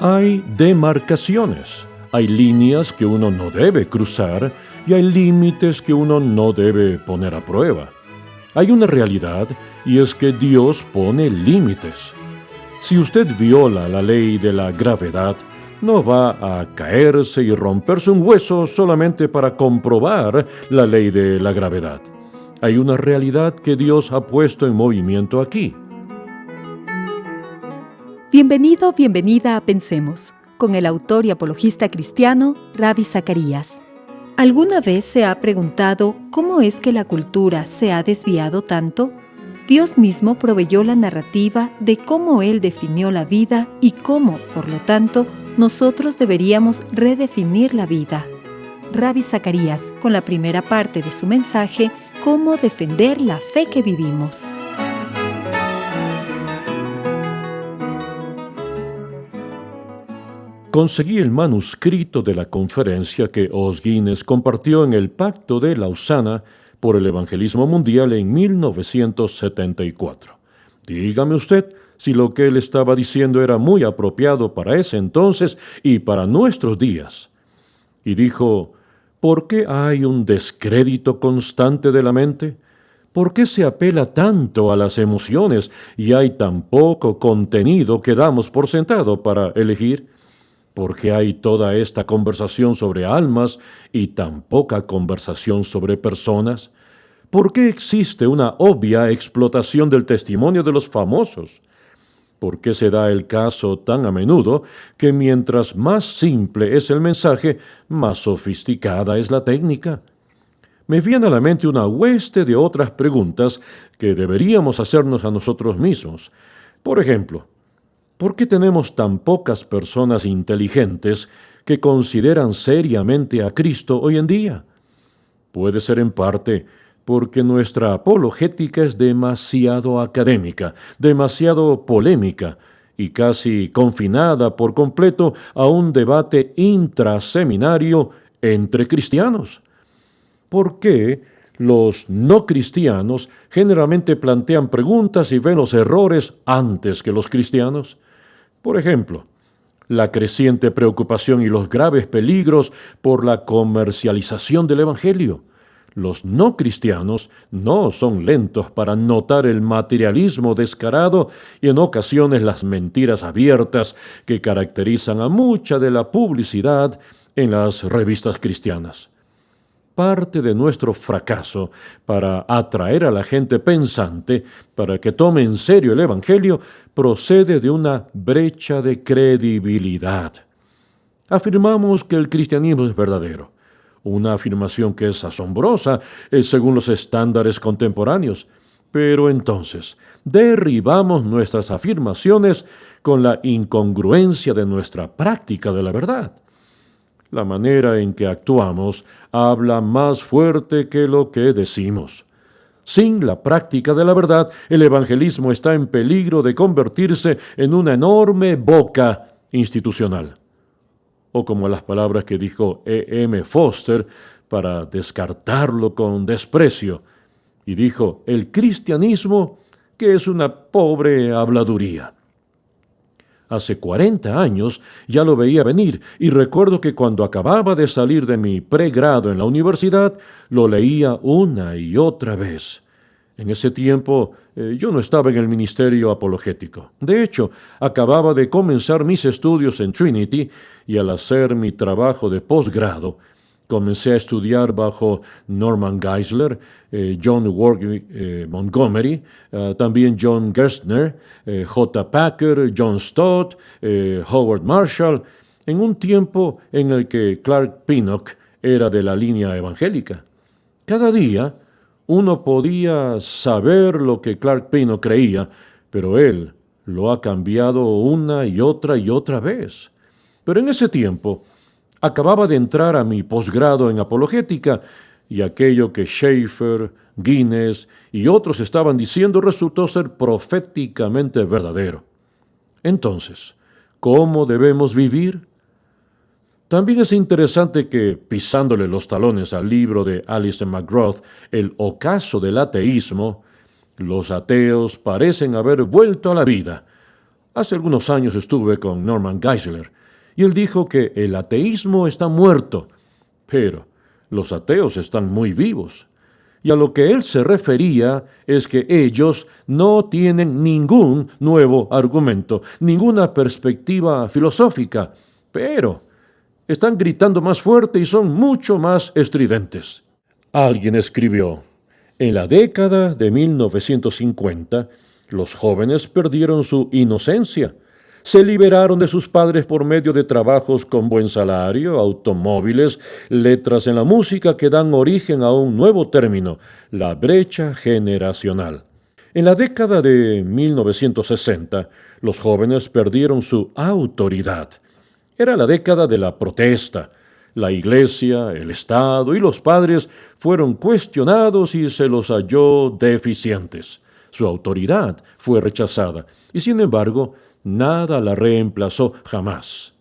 Hay demarcaciones, hay líneas que uno no debe cruzar y hay límites que uno no debe poner a prueba. Hay una realidad y es que Dios pone límites. Si usted viola la ley de la gravedad, no va a caerse y romperse un hueso solamente para comprobar la ley de la gravedad. Hay una realidad que Dios ha puesto en movimiento aquí. Bienvenido, bienvenida a Pensemos, con el autor y apologista cristiano Ravi Zacharias. ¿Alguna vez se ha preguntado cómo es que la cultura se ha desviado tanto? Dios mismo proveyó la narrativa de cómo Él definió la vida y cómo, por lo tanto, nosotros deberíamos redefinir la vida. Ravi Zacharias, con la primera parte de su mensaje, ¿Cómo defender la fe que vivimos? Conseguí el manuscrito de la conferencia que Os Guinness compartió en el Pacto de Lausana por el Evangelismo Mundial en 1974. Dígame usted si lo que él estaba diciendo era muy apropiado para ese entonces y para nuestros días. Y dijo, ¿por qué hay un descrédito constante de la mente? ¿Por qué se apela tanto a las emociones y hay tan poco contenido que damos por sentado para elegir? ¿Por qué hay toda esta conversación sobre almas y tan poca conversación sobre personas? ¿Por qué existe una obvia explotación del testimonio de los famosos? ¿Por qué se da el caso tan a menudo que mientras más simple es el mensaje, más sofisticada es la técnica? Me viene a la mente una hueste de otras preguntas que deberíamos hacernos a nosotros mismos. Por ejemplo, ¿por qué tenemos tan pocas personas inteligentes que consideran seriamente a Cristo hoy en día? Puede ser en parte porque nuestra apologética es demasiado académica, demasiado polémica y casi confinada por completo a un debate intraseminario entre cristianos. ¿Por qué los no cristianos generalmente plantean preguntas y ven los errores antes que los cristianos? Por ejemplo, la creciente preocupación y los graves peligros por la comercialización del Evangelio. Los no cristianos no son lentos para notar el materialismo descarado y en ocasiones las mentiras abiertas que caracterizan a mucha de la publicidad en las revistas cristianas. Parte de nuestro fracaso para atraer a la gente pensante para que tome en serio el Evangelio procede de una brecha de credibilidad. Afirmamos que el cristianismo es verdadero, una afirmación que es asombrosa según los estándares contemporáneos, pero entonces derribamos nuestras afirmaciones con la incongruencia de nuestra práctica de la verdad. La manera en que actuamos habla más fuerte que lo que decimos. Sin la práctica de la verdad, el evangelismo está en peligro de convertirse en una enorme boca institucional. O como las palabras que dijo E.M. Foster para descartarlo con desprecio. Y dijo, el cristianismo que es una pobre habladuría. Hace 40 años ya lo veía venir y recuerdo que cuando acababa de salir de mi pregrado en la universidad, lo leía una y otra vez. En ese tiempo yo no estaba en el ministerio apologético. De hecho, acababa de comenzar mis estudios en Trinity y al hacer mi trabajo de posgrado, comencé a estudiar bajo Norman Geisler, John Warwick Montgomery, también John Gerstner, J. Packer, John Stott, Howard Marshall, en un tiempo en el que Clark Pinnock era de la línea evangélica. Cada día uno podía saber lo que Clark Pinnock creía, pero él lo ha cambiado una y otra vez. Pero en ese tiempo, acababa de entrar a mi posgrado en apologética y aquello que Schaeffer, Guinness y otros estaban diciendo resultó ser proféticamente verdadero. Entonces, ¿cómo debemos vivir? También es interesante que, pisándole los talones al libro de Alistair McGrath, El ocaso del ateísmo, los ateos parecen haber vuelto a la vida, Hace algunos años estuve con Norman Geisler y él dijo que el ateísmo está muerto, pero los ateos están muy vivos. Y a lo que él se refería es que ellos no tienen ningún nuevo argumento, ninguna perspectiva filosófica, pero están gritando más fuerte y son mucho más estridentes. Alguien escribió: en la década de 1950, los jóvenes perdieron su inocencia. Se liberaron de sus padres por medio de trabajos con buen salario, automóviles, letras en la música que dan origen a un nuevo término, la brecha generacional. En la década de 1960, los jóvenes perdieron su autoridad. Era la década de la protesta. La iglesia, el Estado y los padres fueron cuestionados y se los halló deficientes. Su autoridad fue rechazada y, sin embargo, nada la reemplazó jamás.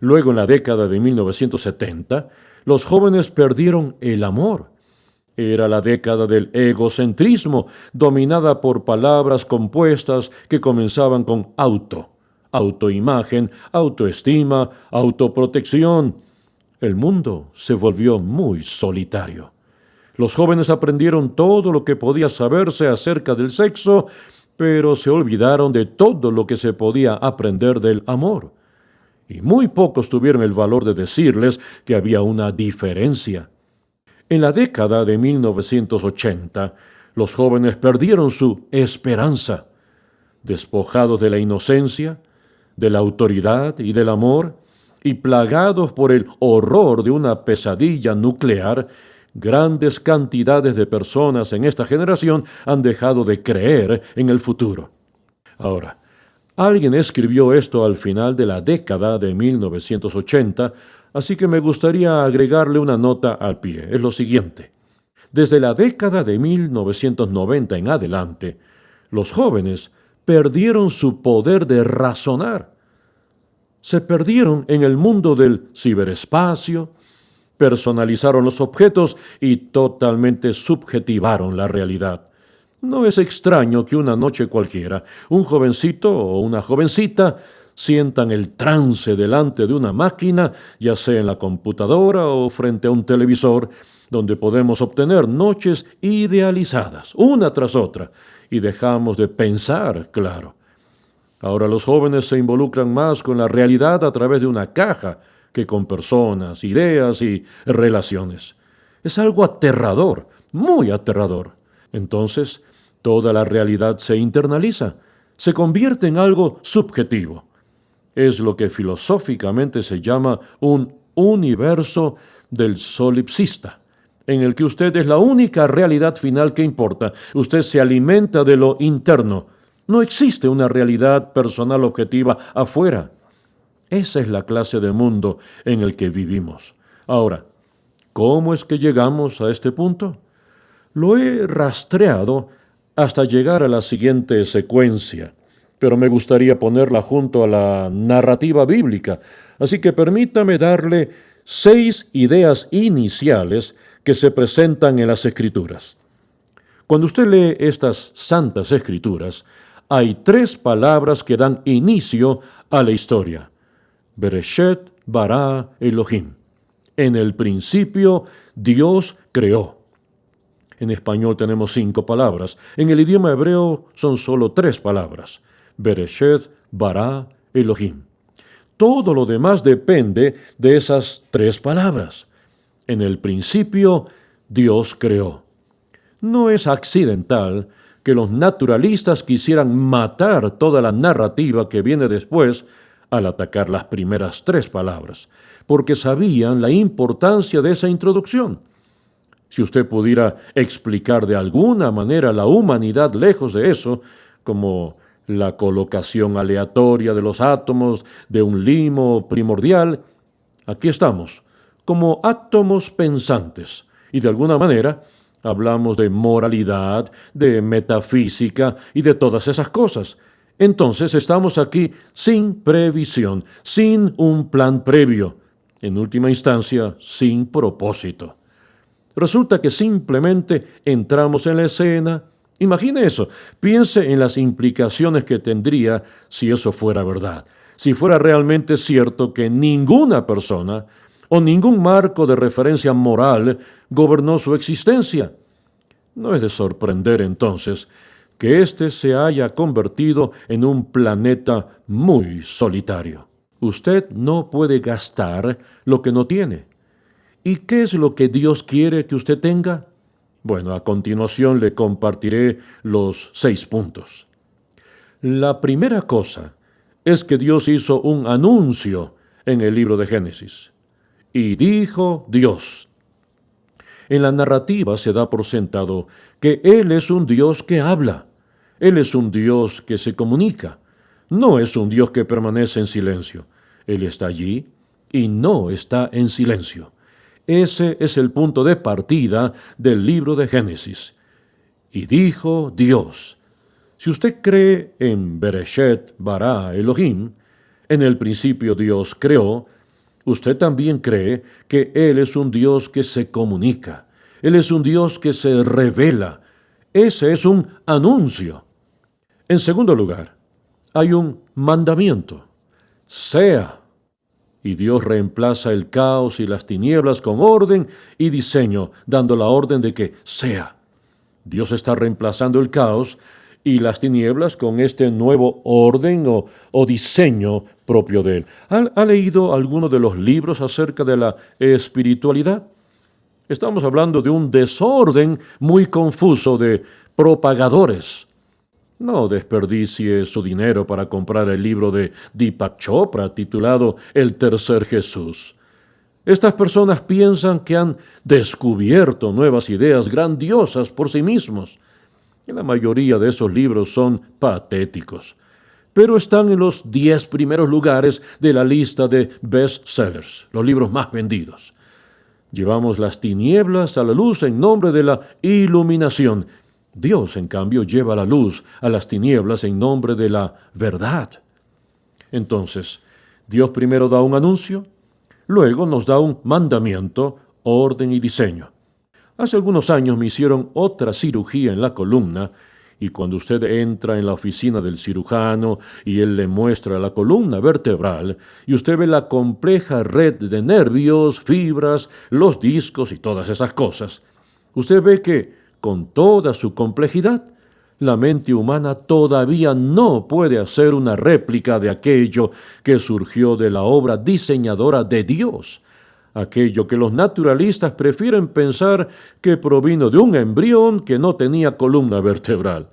Luego, en la década de 1970, los jóvenes perdieron el amor. Era la década del egocentrismo, dominada por palabras compuestas que comenzaban con autoimagen, autoestima, autoprotección. El mundo se volvió muy solitario. Los jóvenes aprendieron todo lo que podía saberse acerca del sexo, pero se olvidaron de todo lo que se podía aprender del amor. Y muy pocos tuvieron el valor de decirles que había una diferencia. En la década de 1980, los jóvenes perdieron su esperanza. Despojados de la inocencia, de la autoridad y del amor, y plagados por el horror de una pesadilla nuclear, grandes cantidades de personas en esta generación han dejado de creer en el futuro. Ahora, alguien escribió esto al final de la década de 1980, así que me gustaría agregarle una nota al pie. Es lo siguiente: desde la década de 1990 en adelante, los jóvenes perdieron su poder de razonar. Se perdieron en el mundo del ciberespacio, personalizaron los objetos y totalmente subjetivaron la realidad. No es extraño que una noche cualquiera, un jovencito o una jovencita sientan el trance delante de una máquina, ya sea en la computadora o frente a un televisor, donde podemos obtener noches idealizadas, una tras otra, y dejamos de pensar, claro. Ahora los jóvenes se involucran más con la realidad a través de una caja que con personas, ideas y relaciones. Es algo aterrador, muy aterrador. Entonces, toda la realidad se internaliza, se convierte en algo subjetivo. Es lo que filosóficamente se llama un universo del solipsista, en el que usted es la única realidad final que importa. Usted se alimenta de lo interno. No existe una realidad personal objetiva afuera. Esa es la clase de mundo en el que vivimos. Ahora, ¿cómo es que llegamos a este punto? Lo he rastreado hasta llegar a la siguiente secuencia, pero me gustaría ponerla junto a la narrativa bíblica, así que permítame darle 6 ideas iniciales que se presentan en las Escrituras. Cuando usted lee estas santas Escrituras, hay 3 palabras que dan inicio a la historia. Bereshet bara Elohim. En el principio, Dios creó. En español tenemos 5 palabras. En el idioma hebreo son solo 3 palabras. Bereshet bara Elohim. Todo lo demás depende de esas 3 palabras. En el principio, Dios creó. No es accidental que los naturalistas quisieran matar toda la narrativa que viene después al atacar las primeras 3 palabras, porque sabían la importancia de esa introducción. Si usted pudiera explicar de alguna manera la humanidad lejos de eso, como la colocación aleatoria de los átomos de un limo primordial, aquí estamos, como átomos pensantes, y de alguna manera hablamos de moralidad, de metafísica y de todas esas cosas. Entonces estamos aquí sin previsión, sin un plan previo, en última instancia, sin propósito. Resulta que simplemente entramos en la escena Imagine eso. Piense en las implicaciones que tendría si eso fuera verdad. Si fuera realmente cierto que ninguna persona o ningún marco de referencia moral gobernó su existencia. No es de sorprender entonces que éste se haya convertido en un planeta muy solitario. Usted no puede gastar lo que no tiene. ¿Y qué es lo que Dios quiere que usted tenga? Bueno, a continuación le compartiré los 6 puntos. La primera cosa es que Dios hizo un anuncio en el libro de Génesis. Y dijo Dios. En la narrativa se da por sentado que Él es un Dios que habla. Él es un Dios que se comunica. No es un Dios que permanece en silencio. Él está allí y no está en silencio. Ese es el punto de partida del libro de Génesis. Y dijo Dios. Si usted cree en Bereshet bara Elohim, en el principio Dios creó, usted también cree que Él es un Dios que se comunica. Él es un Dios que se revela. Ese es un anuncio. En segundo lugar, hay un mandamiento. Sea. Y Dios reemplaza el caos y las tinieblas con orden y diseño, dando la orden de que sea. Dios está reemplazando el caos y las tinieblas con este nuevo orden o diseño propio de Él. ¿Ha leído alguno de los libros acerca de la espiritualidad? Estamos hablando de un desorden muy confuso de propagadores. No desperdicie su dinero para comprar el libro de Deepak Chopra titulado El Tercer Jesús. Estas personas piensan que han descubierto nuevas ideas grandiosas por sí mismos. Y la mayoría de esos libros son patéticos, pero están en los 10 primeros lugares de la lista de bestsellers, los libros más vendidos. Llevamos las tinieblas a la luz en nombre de la iluminación. Dios, en cambio, lleva la luz a las tinieblas en nombre de la verdad. Entonces, Dios primero da un anuncio, luego nos da un mandamiento, orden y diseño. Hace algunos años me hicieron otra cirugía en la columna, y cuando usted entra en la oficina del cirujano y él le muestra la columna vertebral, y usted ve la compleja red de nervios, fibras, los discos y todas esas cosas, usted ve que, con toda su complejidad, la mente humana todavía no puede hacer una réplica de aquello que surgió de la obra diseñadora de Dios, aquello que los naturalistas prefieren pensar que provino de un embrión que no tenía columna vertebral.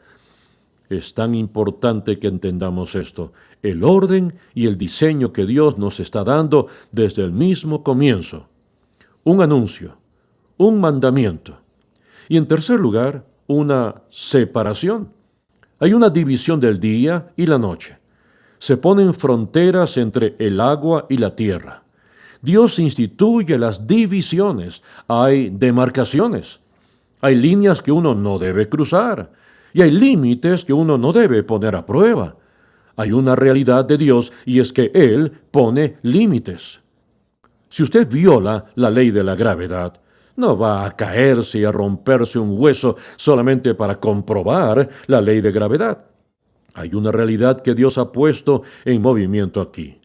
Es tan importante que entendamos esto, el orden y el diseño que Dios nos está dando desde el mismo comienzo. Un anuncio, un mandamiento. Y en tercer lugar, una separación. Hay una división del día y la noche. Se ponen fronteras entre el agua y la tierra. Dios instituye las divisiones. Hay demarcaciones. Hay líneas que uno no debe cruzar. Y hay límites que uno no debe poner a prueba. Hay una realidad de Dios y es que Él pone límites. Si usted viola la ley de la gravedad, no va a caerse y a romperse un hueso solamente para comprobar la ley de gravedad. Hay una realidad que Dios ha puesto en movimiento aquí.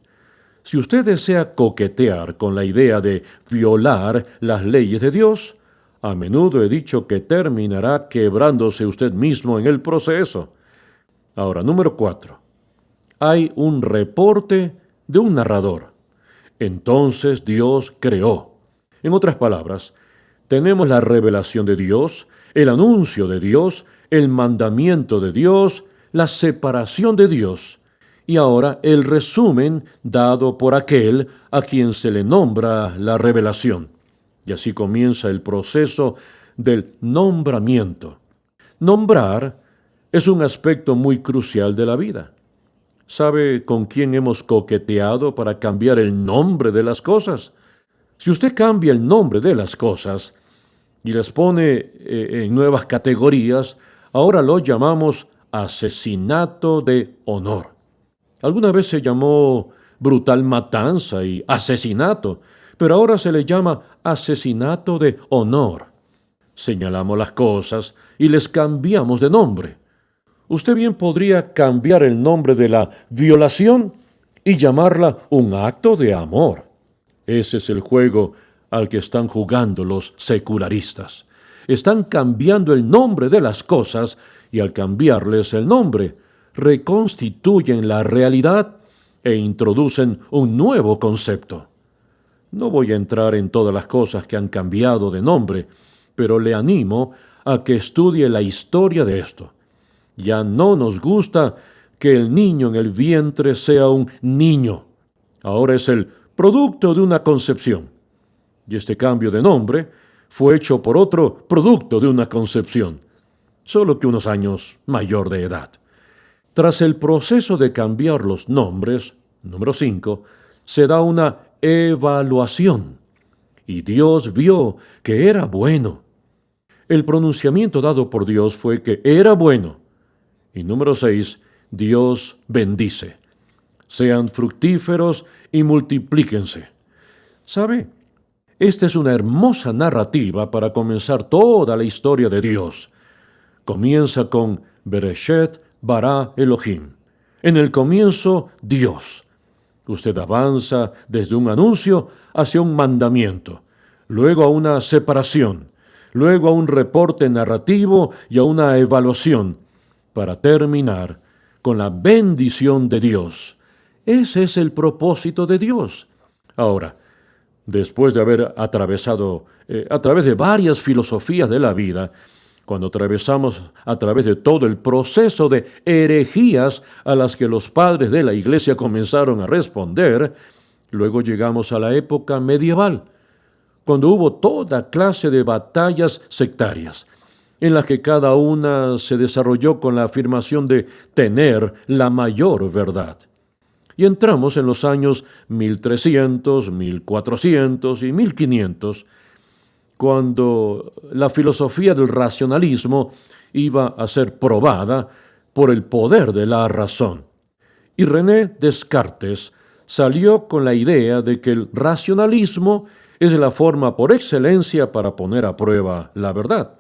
Si usted desea coquetear con la idea de violar las leyes de Dios, a menudo he dicho que terminará quebrándose usted mismo en el proceso. Ahora, número 4. Hay un reporte de un narrador. Entonces Dios creó. En otras palabras, tenemos la revelación de Dios, el anuncio de Dios, el mandamiento de Dios, la separación de Dios, y ahora el resumen dado por aquel a quien se le nombra la revelación. Y así comienza el proceso del nombramiento. Nombrar es un aspecto muy crucial de la vida. ¿Sabe con quién hemos coqueteado para cambiar el nombre de las cosas? Si usted cambia el nombre de las cosas y las pone en nuevas categorías, ahora lo llamamos asesinato de honor. Alguna vez se llamó brutal matanza y asesinato, pero ahora se le llama asesinato de honor. Señalamos las cosas y les cambiamos de nombre. Usted bien podría cambiar el nombre de la violación y llamarla un acto de amor. Ese es el juego al que están jugando los secularistas. Están cambiando el nombre de las cosas y al cambiarles el nombre, reconstituyen la realidad e introducen un nuevo concepto. No voy a entrar en todas las cosas que han cambiado de nombre, pero le animo a que estudie la historia de esto. Ya no nos gusta que el niño en el vientre sea un niño. Ahora es el producto de una concepción. Y este cambio de nombre fue hecho por otro producto de una concepción, solo que unos años mayor de edad. Tras el proceso de cambiar los nombres, número 5, se da una evaluación. Y Dios vio que era bueno. El pronunciamiento dado por Dios fue que era bueno. Y número 6, Dios bendice. Sean fructíferos y multiplíquense. ¿Sabe? Esta es una hermosa narrativa para comenzar toda la historia de Dios. Comienza con Bereshet bara Elohim. En el comienzo, Dios. Usted avanza desde un anuncio hacia un mandamiento, luego a una separación, luego a un reporte narrativo y a una evaluación, para terminar con la bendición de Dios. Ese es el propósito de Dios. Ahora, después de haber atravesado a través de varias filosofías de la vida, cuando atravesamos a través de todo el proceso de herejías a las que los padres de la Iglesia comenzaron a responder, luego llegamos a la época medieval, cuando hubo toda clase de batallas sectarias, en las que cada una se desarrolló con la afirmación de tener la mayor verdad. Y entramos en los años 1300, 1400 y 1500, cuando la filosofía del racionalismo iba a ser probada por el poder de la razón. Y René Descartes salió con la idea de que el racionalismo es la forma por excelencia para poner a prueba la verdad.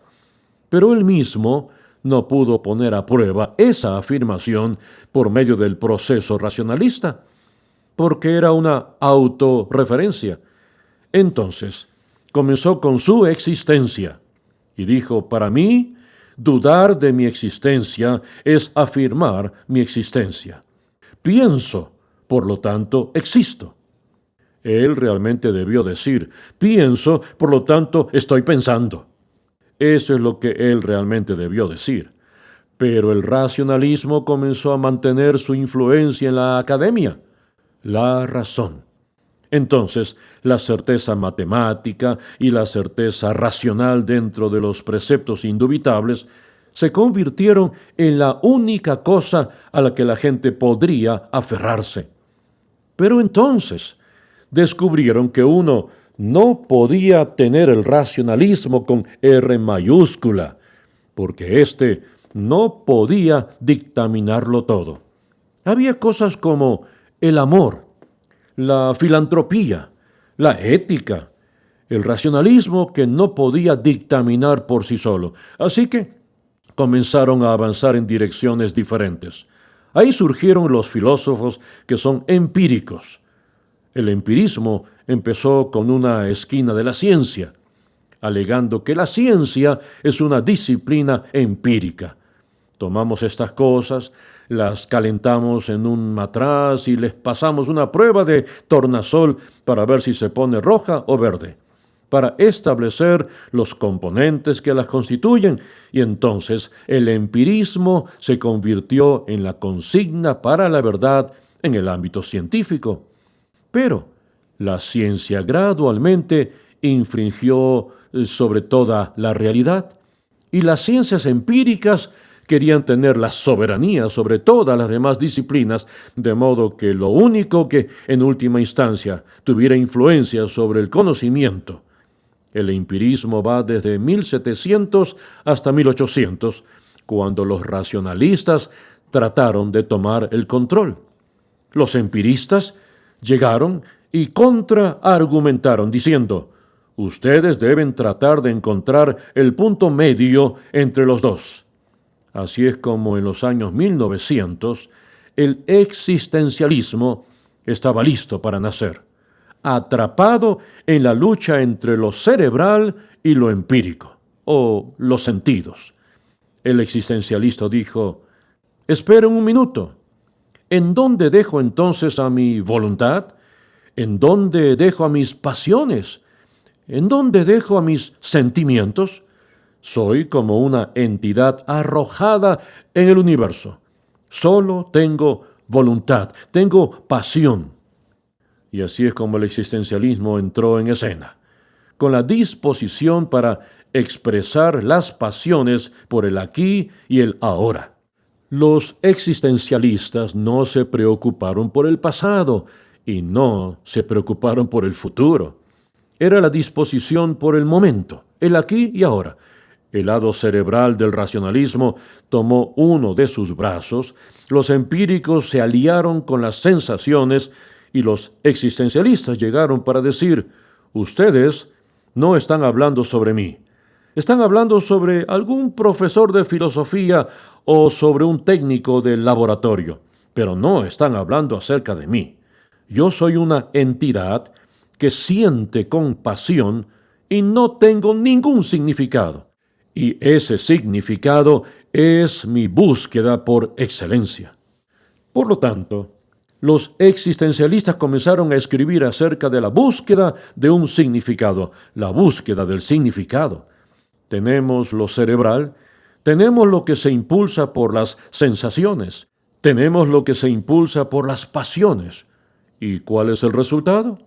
Pero él mismo no pudo poner a prueba esa afirmación por medio del proceso racionalista, porque era una autorreferencia. Entonces, comenzó con su existencia y dijo, para mí, dudar de mi existencia es afirmar mi existencia. Pienso, por lo tanto, existo. Él realmente debió decir, pienso, por lo tanto, estoy pensando. Eso es lo que él realmente debió decir. Pero el racionalismo comenzó a mantener su influencia en la academia. La razón. Entonces, la certeza matemática y la certeza racional dentro de los preceptos indubitables se convirtieron en la única cosa a la que la gente podría aferrarse. Pero entonces, descubrieron que uno no podía tener el racionalismo con R mayúscula, porque éste no podía dictaminarlo todo. Había cosas como el amor, la filantropía, la ética, el racionalismo que no podía dictaminar por sí solo. Así que comenzaron a avanzar en direcciones diferentes. Ahí surgieron los filósofos que son empíricos. El empirismo empezó con una esquina de la ciencia, alegando que la ciencia es una disciplina empírica. Tomamos estas cosas, las calentamos en un matraz y les pasamos una prueba de tornasol para ver si se pone roja o verde, para establecer los componentes que las constituyen, y entonces el empirismo se convirtió en la consigna para la verdad en el ámbito científico. Pero la ciencia gradualmente infringió sobre toda la realidad, y las ciencias empíricas querían tener la soberanía sobre todas las demás disciplinas, de modo que lo único que en última instancia tuviera influencia sobre el conocimiento. El empirismo va desde 1700 hasta 1800, cuando los racionalistas trataron de tomar el control. Los empiristas llegaron y contraargumentaron diciendo, Ustedes deben tratar de encontrar el punto medio entre los dos. Así es como en los años 1900, el existencialismo estaba listo para nacer, atrapado en la lucha entre lo cerebral y lo empírico, o los sentidos. El existencialista dijo: esperen un minuto. ¿En dónde dejo entonces a mi voluntad? ¿En dónde dejo a mis pasiones? ¿En dónde dejo a mis sentimientos? Soy como una entidad arrojada en el universo. Solo tengo voluntad, tengo pasión. Y así es como el existencialismo entró en escena, con la disposición para expresar las pasiones por el aquí y el ahora. Los existencialistas no se preocuparon por el pasado y no se preocuparon por el futuro. Era la disposición por el momento, el aquí y ahora. El lado cerebral del racionalismo tomó uno de sus brazos, los empíricos se aliaron con las sensaciones y los existencialistas llegaron para decir: ustedes no están hablando sobre mí, están hablando sobre algún profesor de filosofía o sobre un técnico del laboratorio, pero no están hablando acerca de mí. Yo soy una entidad que siente con pasión y no tengo ningún significado. Y ese significado es mi búsqueda por excelencia. Por lo tanto, los existencialistas comenzaron a escribir acerca de la búsqueda de un significado, la búsqueda del significado. Tenemos lo cerebral, tenemos lo que se impulsa por las sensaciones, tenemos lo que se impulsa por las pasiones. ¿Y cuál es el resultado?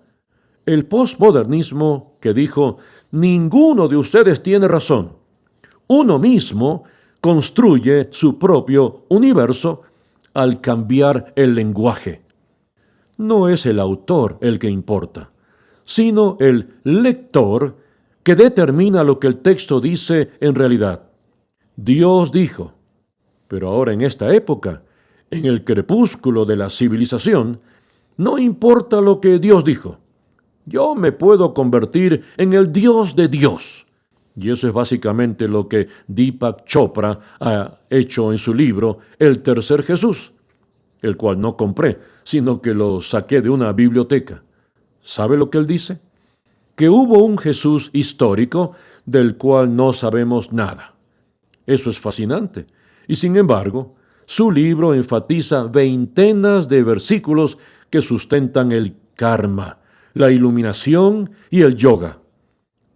El posmodernismo que dijo: ninguno de ustedes tiene razón. Uno mismo construye su propio universo al cambiar el lenguaje. No es el autor el que importa, sino el lector que determina lo que el texto dice en realidad. Dios dijo. Pero ahora en esta época, en el crepúsculo de la civilización, no importa lo que Dios dijo. Yo me puedo convertir en el Dios de Dios. Y eso es básicamente lo que Deepak Chopra ha hecho en su libro El Tercer Jesús, el cual no compré, sino que lo saqué de una biblioteca. ¿Sabe lo que él dice? Que hubo un Jesús histórico del cual no sabemos nada. Eso es fascinante. Y sin embargo, su libro enfatiza veintenas de versículos que sustentan el karma, la iluminación y el yoga.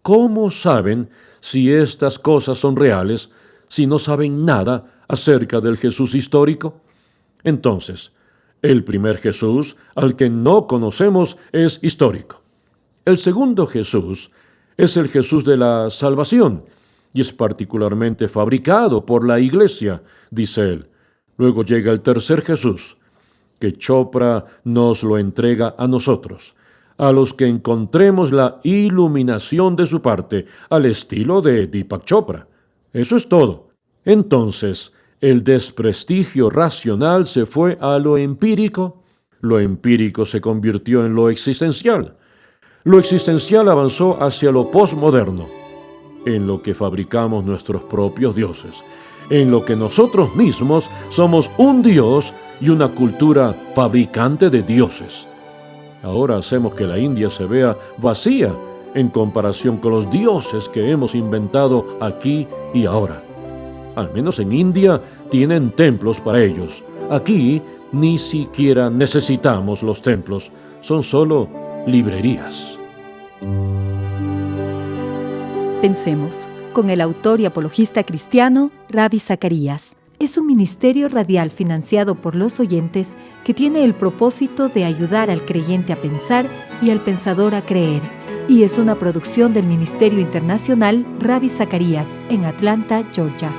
¿Cómo saben si estas cosas son reales si no saben nada acerca del Jesús histórico? Entonces, el primer Jesús, al que no conocemos, es histórico. El segundo Jesús es el Jesús de la salvación y es particularmente fabricado por la iglesia, dice él. Luego llega el tercer Jesús, que Chopra nos lo entrega a nosotros, a los que encontremos la iluminación de su parte, al estilo de Deepak Chopra. Eso es todo. Entonces, el desprestigio racional se fue a lo empírico se convirtió en lo existencial avanzó hacia lo posmoderno, en lo que fabricamos nuestros propios dioses, en lo que nosotros mismos somos un dios y una cultura fabricante de dioses. Ahora hacemos que la India se vea vacía en comparación con los dioses que hemos inventado aquí y ahora. Al menos en India tienen templos para ellos. Aquí ni siquiera necesitamos los templos, son solo librerías. Pensemos, con el autor y apologista cristiano Ravi Zacharias. Es un ministerio radial financiado por los oyentes que tiene el propósito de ayudar al creyente a pensar y al pensador a creer, y es una producción del Ministerio Internacional Ravi Zacharias en Atlanta, Georgia.